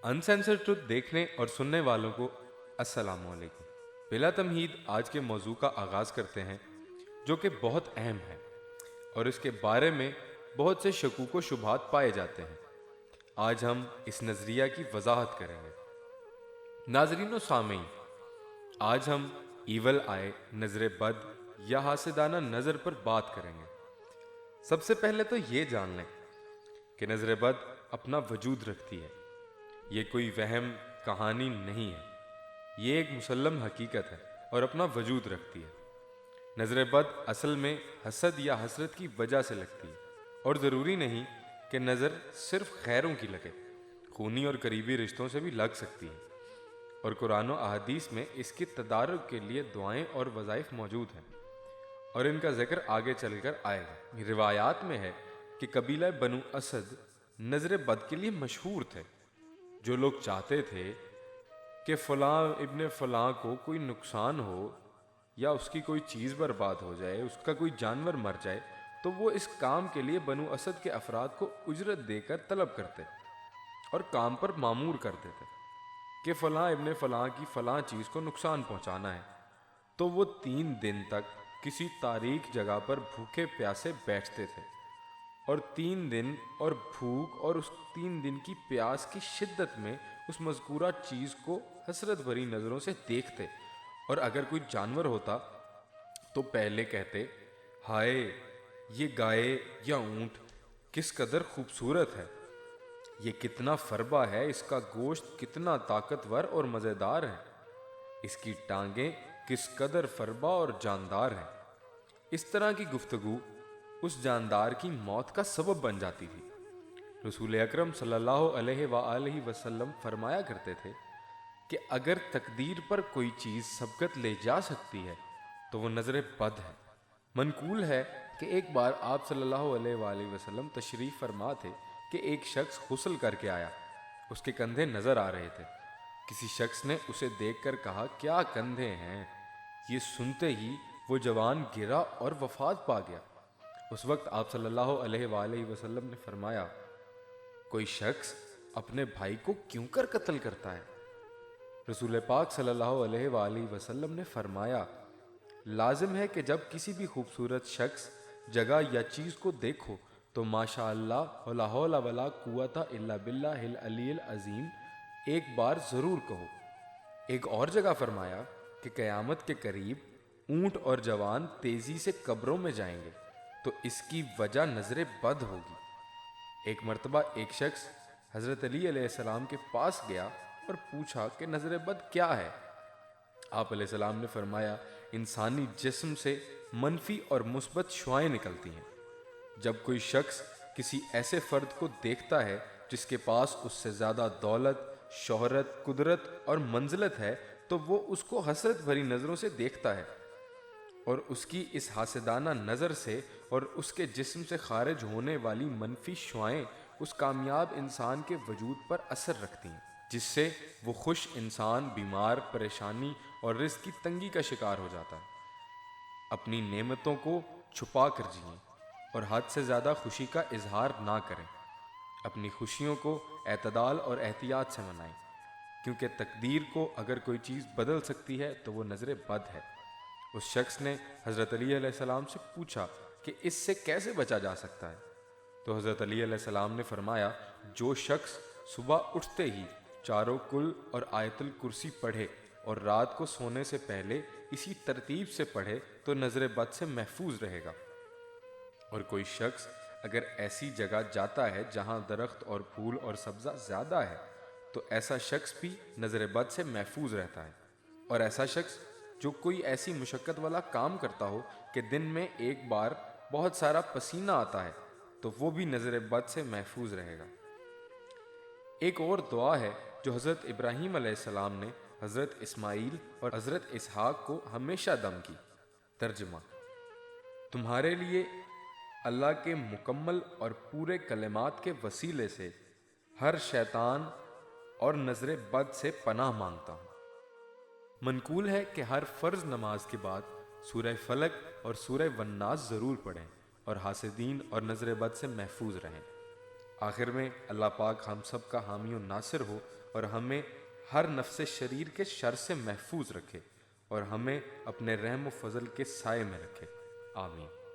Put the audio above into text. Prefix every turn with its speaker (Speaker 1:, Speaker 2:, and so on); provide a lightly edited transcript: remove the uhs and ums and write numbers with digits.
Speaker 1: Uncensored truth देखने और सुनने वालों को अस्सलाम वालेकुम। बिला तमहीद आज के मौजू का आगाज़ करते हैं जो कि बहुत अहम है और इसके बारे में बहुत से शकूक व शुबहात पाए जाते हैं। आज हम इस नज़रिया की वजाहत करेंगे। नाजरीन व सामीन, आज हम ईवल आए, नज़र बद या हासिदाना नज़र पर बात करेंगे। सबसे पहले तो ये जान लें कि नज़र बद अपना वजूद रखती है। ये कोई वहम कहानी नहीं है, ये एक मुसल्लम हकीकत है और अपना वजूद रखती है। नज़र बद असल में हसद या हसरत की वजह से लगती है और ज़रूरी नहीं कि नज़र सिर्फ खैरों की लगे, खूनी और करीबी रिश्तों से भी लग सकती है। और कुरान और अहादीस में इसकी तदारुक के लिए दुआएं और वज़ाइफ मौजूद हैं और इनका जिक्र आगे चलकर आएगा। रिवायात में है कि कबीला बनु असद नज़र बद के लिए मशहूर थे। जो लोग चाहते थे कि फ़लाँ इब्ने फ़लाँ को कोई नुकसान हो या उसकी कोई चीज़ बर्बाद हो जाए, उसका कोई जानवर मर जाए, तो वो इस काम के लिए बनु असद के अफराद को उजरत देकर तलब करते और काम पर मामूर कर देते कि फ़लाँ इब्ने फ़लाँ की फ़लाँ चीज़ को नुकसान पहुंचाना है। तो वो 3 दिन तक किसी तारीख जगह पर भूखे प्यासे बैठते थे और 3 दिन और भूख और उस 3 दिन की प्यास की शिद्दत में उस मज़कूरा चीज़ को हसरत भरी नज़रों से देखते। और अगर कोई जानवर होता तो पहले कहते, हाय, ये गाय या ऊंट किस कदर खूबसूरत है, ये कितना फरबा है, इसका गोश्त कितना ताकतवर और मज़ेदार है, इसकी टांगें किस कदर फरबा और जानदार हैं। इस तरह की गुफ्तगू उस जानदार की मौत का सबब बन जाती थी। रसूल अकरम सल्लल्लाहु अलैहि वसल्लम फरमाया करते थे कि अगर तकदीर पर कोई चीज़ सबकत ले जा सकती है तो वो नज़र बद है। मनकूल है कि एक बार आप सल्लल्लाहु अलैहि वसल्लम तशरीफ़ फरमा थे कि एक शख्स गुस्ल करके आया, उसके कंधे नज़र आ रहे थे। किसी शख्स ने उसे देखकर कहा, क्या कंधे हैं। ये सुनते ही वो जवान गिरा और वफात पा गया। उस वक्त आप सल्लल्लाहु अलैहि वसल्लम ने फरमाया, कोई शख्स अपने भाई को क्यों कर कत्ल करता है। रसूल पाक सल्लल्लाहु अलैहि वसल्लम ने फरमाया, लाजिम है कि जब किसी भी खूबसूरत शख्स, जगह या चीज़ को देखो तो माशा अल्लाह ला हौला वला कुव्वता इल्ला बिल्लाहिल अलील अज़ीम एक बार ज़रूर कहो। एक और जगह फरमाया कि क़यामत के करीब ऊंट और जवान तेज़ी से कब्रों में जाएंगे तो इसकी वजह नज़र बद होगी। एक मर्तबा एक शख्स हज़रत अली अलैहिस्सलाम के पास गया और पूछा कि नज़र बद क्या है। आप अलैहिस्सलाम ने फरमाया, इंसानी जिस्म से मनफी और मुस्बत शुआएं निकलती हैं। जब कोई शख्स किसी ऐसे फ़र्द को देखता है जिसके पास उससे ज़्यादा दौलत, शोहरत, कुदरत और मंजिलत है, तो वो उसको हसरत भरी नज़रों से देखता है और उसकी इस हासिदाना नज़र से और उसके जिस्म से खारिज होने वाली मनफी शुआएं उस कामयाब इंसान के वजूद पर असर रखती हैं, जिससे वो खुश इंसान बीमार, परेशानी और रिज़्क़ की तंगी का शिकार हो जाता है। अपनी नेमतों को छुपा कर जिएं और हद से ज़्यादा खुशी का इजहार ना करें। अपनी खुशियों को एतदाल और एहतियात से मनाएं, क्योंकि तकदीर को अगर कोई चीज़ बदल सकती है तो वो नज़र बद है। उस शख्स ने हज़रत अली अलैहिस्सलाम से पूछा कि इससे कैसे बचा जा सकता है। तो हज़रत अली अलैहिस्सलाम ने फरमाया, जो शख्स सुबह उठते ही चारों कुल और आयतुल कुर्सी पढ़े और रात को सोने से पहले इसी तरतीब से पढ़े तो नज़र बद से महफूज रहेगा। और कोई शख्स अगर ऐसी जगह जाता है जहाँ दरख्त और फूल और सब्ज़ा ज़्यादा है तो ऐसा शख्स भी नज़र बद से महफूज रहता है। और ऐसा शख्स जो कोई ऐसी मुशक्क़त वाला काम करता हो कि दिन में एक बार बहुत सारा पसीना आता है तो वो भी नज़र बद से महफूज रहेगा। एक और दुआ है जो हज़रत इब्राहीम अलैहिस्सलाम ने हज़रत इस्माईल और हज़रत इसहाक को हमेशा दम की। तर्जुमा, तुम्हारे लिए अल्लाह के मुकम्मल और पूरे कलिमात के वसीले से हर शैतान और नज़र बद से पनाह मांगता हूँ। मनकूल है कि हर फ़र्ज़ नमाज के बाद सूरह फलक और सूरह वन्नास ज़रूर पढ़ें और हासिदीन और नज़र बद से महफूज रहें। آخر میں اللہ پاک ہم سب کا حامی و ناصر ہو اور ہمیں ہر نفس شریر کے شر سے محفوظ رکھے اور ہمیں اپنے رحم و فضل کے سائے میں رکھے، آمین۔